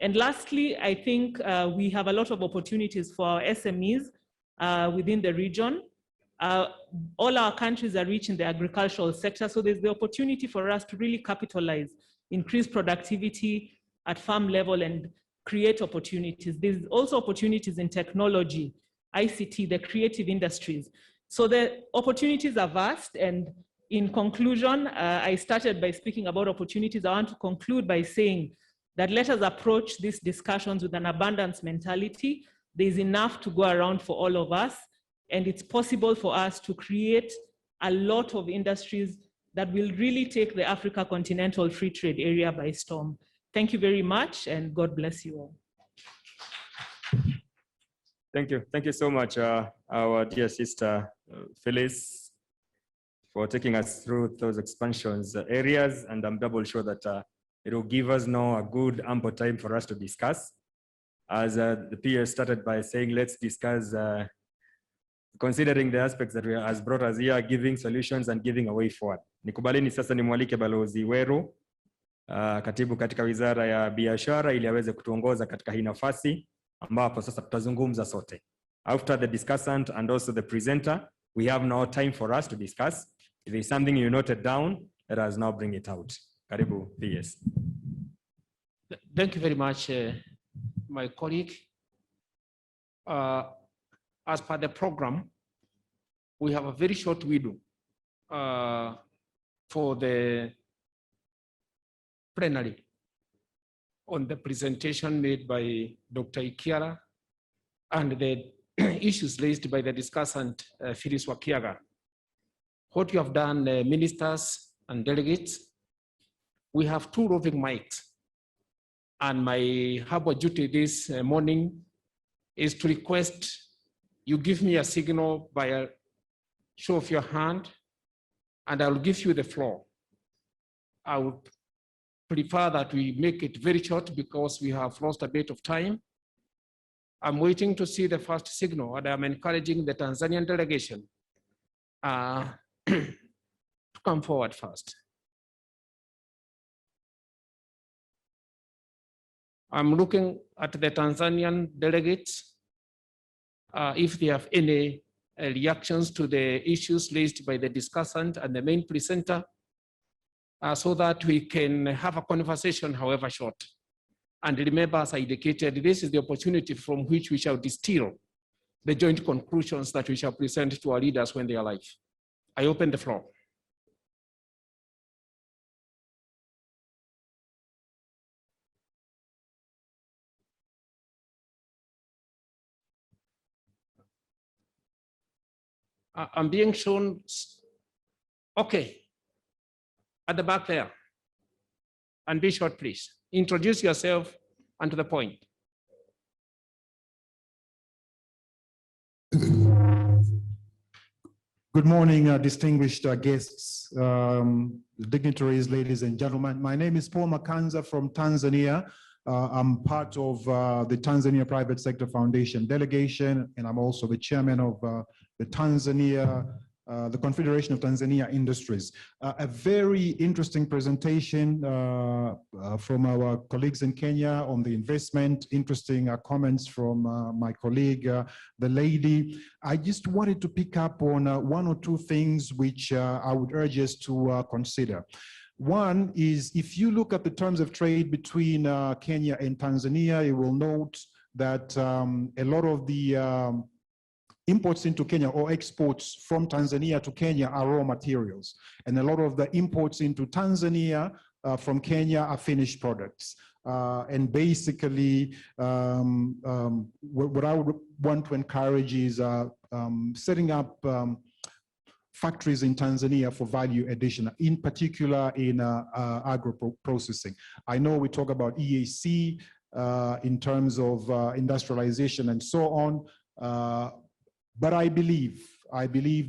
And lastly, I think we have a lot of opportunities for our SMEs within the region. All our countries are rich in the agricultural sector, so there's the opportunity for us to really capitalize, increase productivity at farm level and create opportunities. There's also opportunities in technology, ICT, the creative industries. So the opportunities are vast, and in conclusion, I started by speaking about opportunities. I want to conclude by saying that let us approach these discussions with an abundance mentality. There's enough to go around for all of us, and it's possible for us to create a lot of industries that will really take the Africa Continental Free Trade Area by storm. Thank you very much, and God bless you all. Thank you. Thank you so much, our dear sister, Phyllis, for taking us through those expansions areas. And I'm double sure that it will give us now a good ample time for us to discuss. As the peer started by saying, let's discuss considering the aspects that has brought us here, giving solutions and giving a way forward. Nikubalini sasa nimwalike Balozi Weru, katibu katika Wizara ya Biashara, ili aweze kutuongoza katika hii nafasi ambapo sasa tutazungumza sote. After the discussant and also the presenter, we have now time for us to discuss. If there is something you noted down, let us now bring it out. Karibu, PS. Thank you very much, my colleague. As per the program, we have a very short window for the plenary on the presentation made by Dr. Ikiara and the issues raised by the discussant, Phyllis Wakiaga. What you have done, ministers and delegates, We have 2 roving mics. And my harbor duty this morning is to request you give me a signal by a show of your hand, and I'll give you the floor. I would prefer that we make it very short because we have lost a bit of time. I'm waiting to see the first signal, and I'm encouraging the Tanzanian delegation to come forward first. I'm looking at the Tanzanian delegates, if they have any reactions to the issues raised by the discussant and the main presenter, so that we can have a conversation, however short. And remember, as I indicated, this is the opportunity from which we shall distill the joint conclusions that we shall present to our leaders when they are alive. I open the floor. I'm being shown, okay, at the back there. And be short, please. Introduce yourself and to the point. Good morning, distinguished guests, dignitaries, ladies and gentlemen. My name is Paul Makanza from Tanzania. I'm part of the Tanzania Private Sector Foundation delegation, and I'm also the chairman of the Confederation of Tanzania Industries. A very interesting presentation from our colleagues in Kenya on the investment, interesting comments from my colleague, the lady. I just wanted to pick up on 1 or 2 things which I would urge us to consider. One is, if you look at the terms of trade between Kenya and Tanzania, you will note that a lot of the imports into Kenya or exports from Tanzania to Kenya are raw materials. And a lot of the imports into Tanzania from Kenya are finished products. And basically, what I would want to encourage is setting up factories in Tanzania for value addition, in particular in agro-processing. I know we talk about EAC in terms of industrialization and so on, but I believe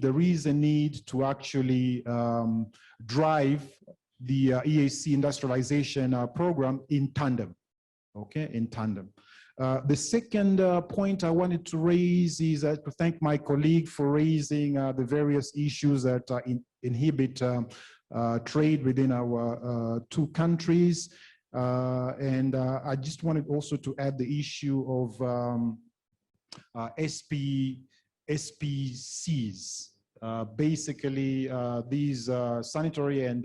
there is a need to actually drive the EAC industrialization program in tandem, okay, in tandem. The second point I wanted to raise is to thank my colleague for raising the various issues that inhibit trade within our 2 countries. And I just wanted also to add the issue of SPCs. Basically, these sanitary and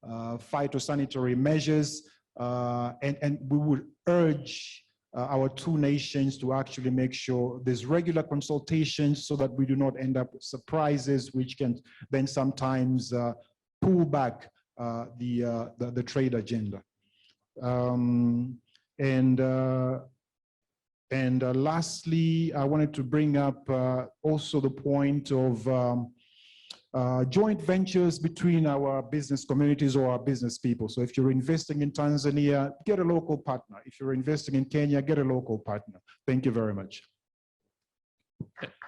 phytosanitary measures, and we would urge our 2 nations to actually make sure there's regular consultations so that we do not end up with surprises which can then sometimes pull back the trade agenda. Lastly, I wanted to bring up also the point of joint ventures between our business communities or our business people. So if you're investing in Tanzania, get a local partner. If you're investing in Kenya, get a local partner. Thank you very much.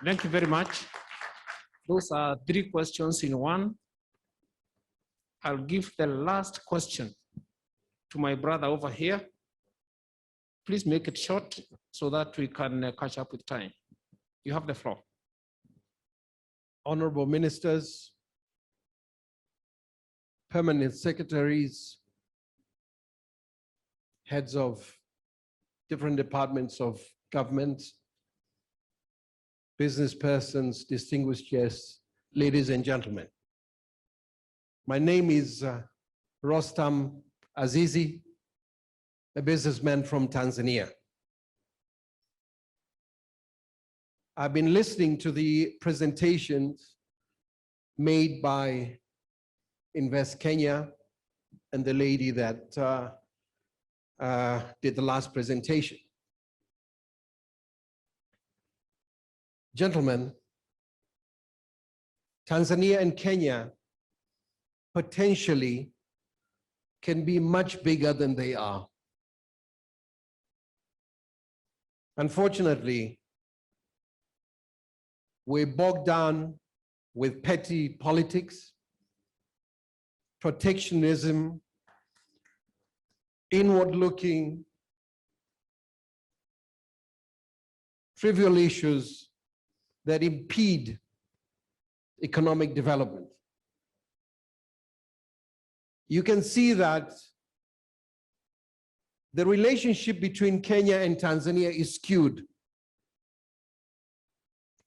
Thank you very much. Those are 3 questions in one. I'll give the last question to my brother over here. Please make it short so that we can catch up with time. You have the floor. Honorable ministers, permanent secretaries, heads of different departments of government, business persons, distinguished guests, ladies and gentlemen. My name is Rostam Azizi, a businessman from Tanzania. I've been listening to the presentations made by Invest Kenya and the lady that did the last presentation. Gentlemen, Tanzania and Kenya potentially can be much bigger than they are. Unfortunately, we're bogged down with petty politics, protectionism, inward-looking, trivial issues that impede economic development. You can see that the relationship between Kenya and Tanzania is skewed.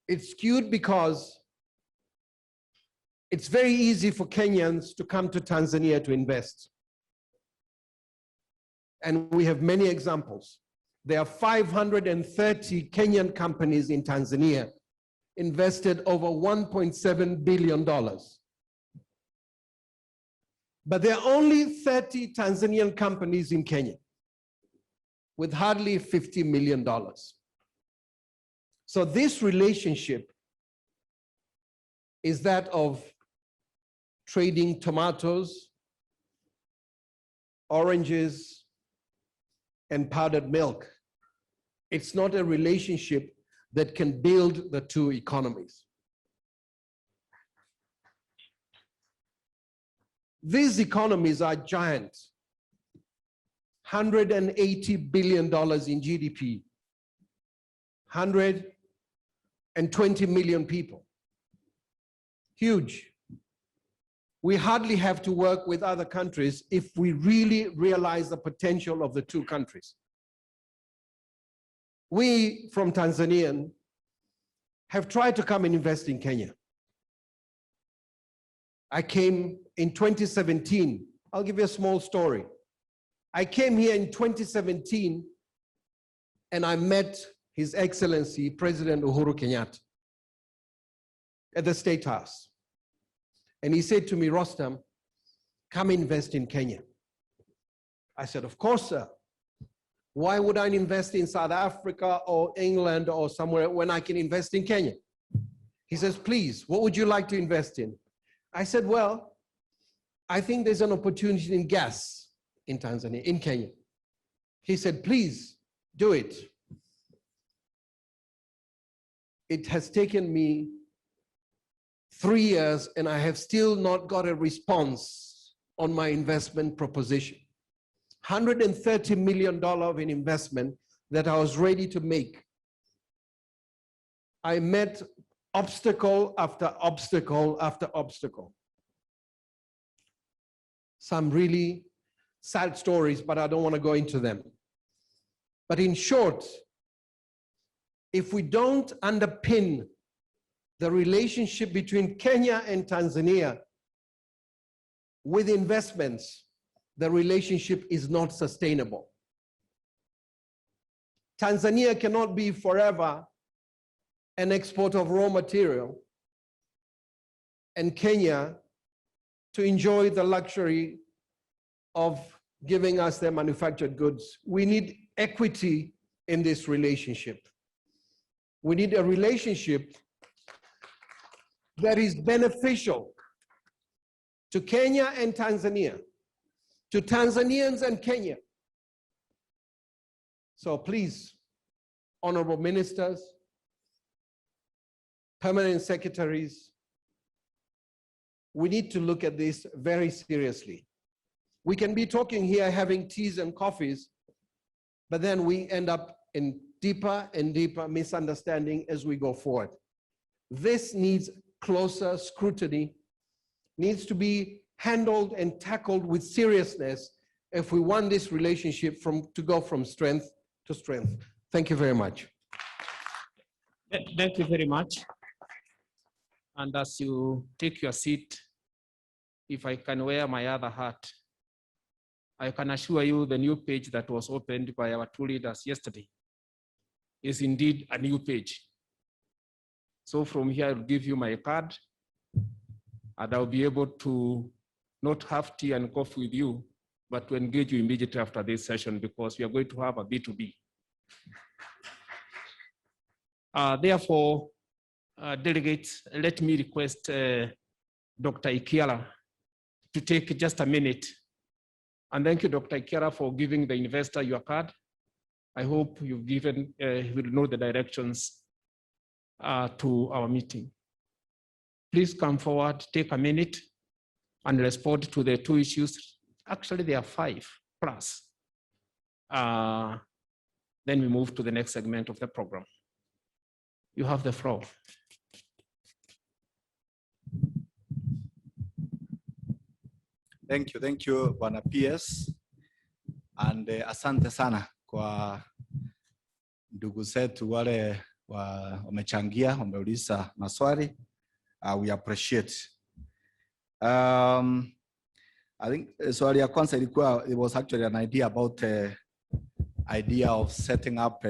It's skewed because it's very easy for Kenyans to come to Tanzania to invest. And we have many examples. There are 530 Kenyan companies in Tanzania invested over $1.7 billion. But there are only 30 Tanzanian companies in Kenya with hardly $50 million. So this relationship is that of trading tomatoes, oranges, and powdered milk. It's not a relationship that can build the two economies. These economies are giant. $180 billion in GDP, 120 million people. Huge. We hardly have to work with other countries if we really realize the potential of the two countries. We, from Tanzania, have tried to come and invest in Kenya. I came in 2017. I'll give you a small story. I came here in 2017 and I met His Excellency President Uhuru Kenyatta at the State House. And he said to me, Rostam, come invest in Kenya. I said, of course, sir. Why would I invest in South Africa or England or somewhere when I can invest in Kenya? He says, please, what would you like to invest in? I said, well, I think there's an opportunity in gas in Tanzania, in Kenya. He said, please do it. It has taken me 3 years and I have still not got a response on my investment proposition. $130 million in investment that I was ready to make. I met obstacle after obstacle after obstacle. Some really sad stories, but I don't want to go into them. But in short, if we don't underpin the relationship between Kenya and Tanzania with investments, the relationship is not sustainable. Tanzania cannot be forever an exporter of raw material and Kenya to enjoy the luxury of giving us their manufactured goods. We need equity in this relationship. We need a relationship that is beneficial to Kenya and Tanzania, to Tanzanians and Kenya. So please, honorable ministers, permanent secretaries, we need to look at this very seriously. We can be talking here, having teas and coffees, but then we end up in deeper and deeper misunderstanding as we go forward. This needs closer scrutiny, needs to be handled and tackled with seriousness if we want this relationship to go from strength to strength. Thank you very much. Thank you very much. And as you take your seat, if I can wear my other hat, I can assure you the new page that was opened by our two leaders yesterday is indeed a new page. So from here, I'll give you my card and I'll be able to not have tea and coffee with you, but to engage you immediately after this session because we are going to have a B2B. Therefore, delegates, let me request Dr. Ikiala to take just a minute And thank you, Dr. Ikera, for giving the investor your card. I hope you've given, will know the directions to our meeting. Please come forward, take a minute and respond to the 2 issues. Actually, there are 5 plus. Then we move to the next segment of the program. You have the floor. Thank you, Bwana PS. And asante sana kwa ndugu zetu wale wamechangia, wameuliza maswali. We appreciate. I think swali ya kwanza ilikuwa, it was actually an idea about idea of setting up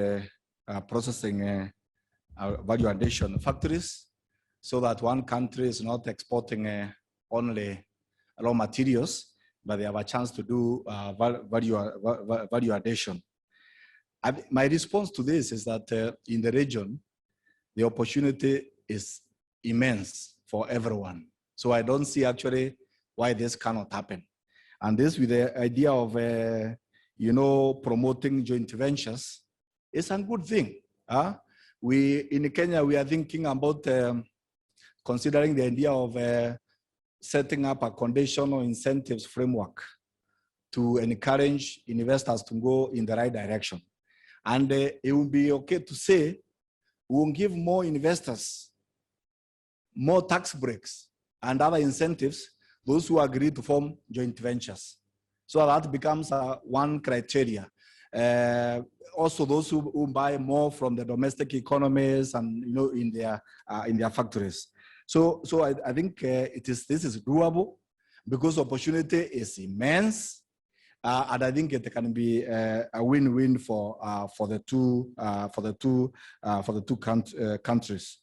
processing value addition factories so that one country is not exporting only raw materials, but they have a chance to do value addition. My response to this is that in the region, the opportunity is immense for everyone. So I don't see actually why this cannot happen. And this with the idea of, promoting joint ventures is a good thing. We, in Kenya, we are thinking about considering the idea of setting up a conditional incentives framework to encourage investors to go in the right direction. And it would be okay to say, we will give more investors more tax breaks and other incentives, those who agree to form joint ventures. So that becomes one criteria. Also, those who buy more from the domestic economies and in their factories. So I think this is doable because opportunity is immense, and I think it can be a win-win for the two countries.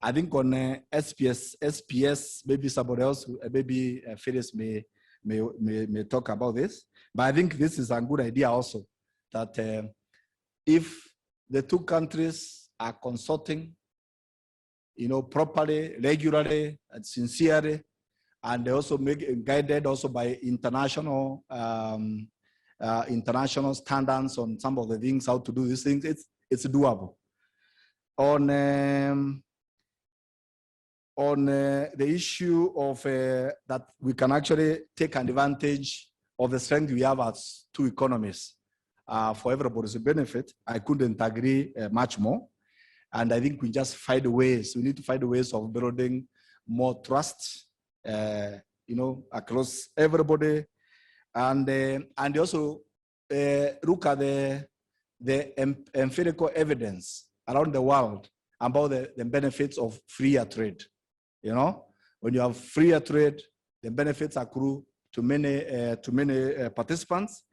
I think on SPS, maybe somebody else, maybe Phyllis may talk about this, but I think this is a good idea also, that if the two countries are consulting, properly, regularly, and sincerely, and they also guided also by international standards on some of the things, how to do these things, it's doable. On the issue of that we can actually take advantage of the strength we have as two economies for everybody's benefit, I couldn't agree much more. And I think we just find ways, we need to find ways of building more trust, across everybody. And also look at the empirical evidence around the world about the benefits of freer trade. When you have freer trade, the benefits accrue to many participants.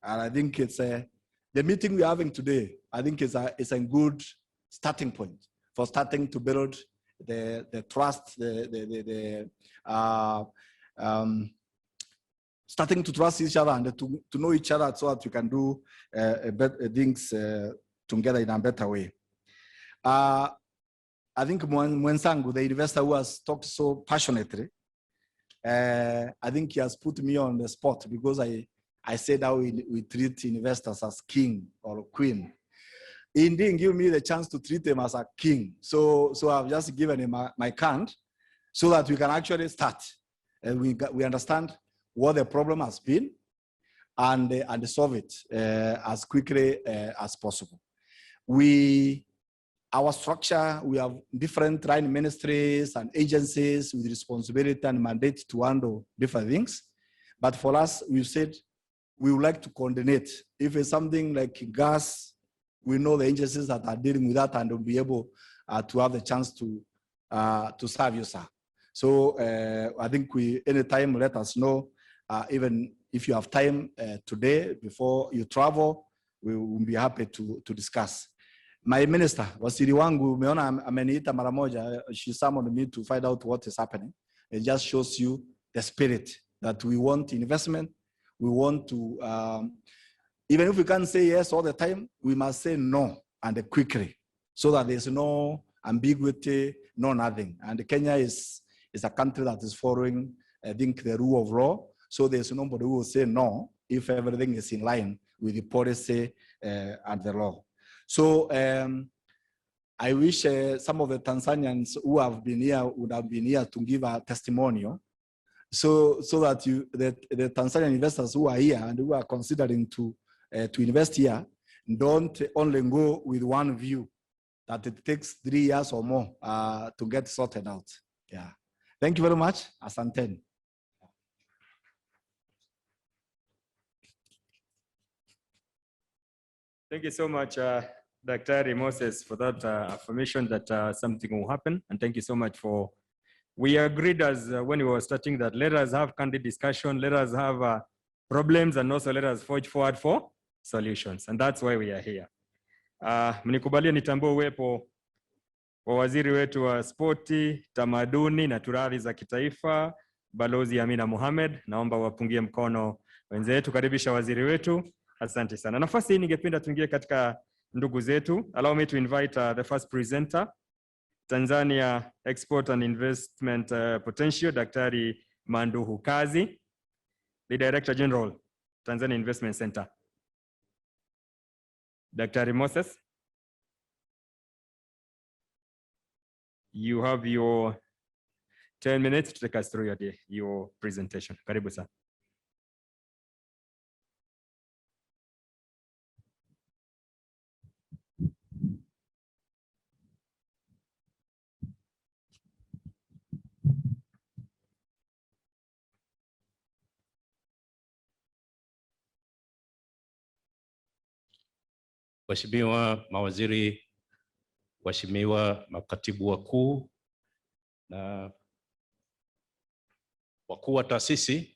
And I think it's the meeting we're having today, I think is a good starting point for starting to build the trust, starting to trust each other and to know each other so that you can do things together in a better way. I think Mwensangu, the investor who has talked so passionately, I think he has put me on the spot because I said how we treat investors as king or queen. He didn't give me the chance to treat them as a king. So I've just given him my card so that we can actually start. And we understand what the problem has been and solve it as quickly as possible. Our structure, we have different line ministries and agencies with responsibility and mandate to handle different things. But for us, we said we would like to coordinate. If it's something like gas, we know the agencies that are dealing with that and will be able to have the chance to serve you, sir. So I think anytime let us know, even if you have time today before you travel, we will be happy to discuss. My minister, wasiri wangu, umeona ameniita mara moja, she summoned me to find out what is happening. It just shows you the spirit that we want investment. We want to, even if we can't say yes all the time, we must say no and quickly so that there's no ambiguity, no nothing. And Kenya is a country that is following, I think, the rule of law. So there's nobody who will say no if everything is in line with the policy and the law. So I wish some of the Tanzanians who have been here would have been here to give a testimonial, so that the Tanzanian investors who are here and who are considering to invest here don't only go with one view that it takes 3 years or more to get sorted out. Yeah. Thank you very much. Asanteni. Thank you so much, Dr. Moses, for that affirmation that something will happen. And thank you so much for, we agreed as when we were starting that let us have candid discussion, let us have problems, and also let us forge forward for solutions. And that's why we are here. Mnikubalia nitambue uwepo wa waziri wetu wa spoti, tamaduni na turathi za kitaifa, Balozi Amina Mohamed. Naomba wapungie mkono wenzetu, karibisha waziri wetu. Asante sana. Nafasi hii ningependa tuingie katika ndugu zetu. Allow me to invite the first presenter, Tanzania Export and Investment Potential, Daktari Manduhu Kazi, the Director General, Tanzania Investment Center. Daktari Moses, you have your 10 minutes to take us through your presentation. Karibu sana. Waheshimiwa mawaziri, waheshimiwa makatibu wakuu na wakuu wa taasisi,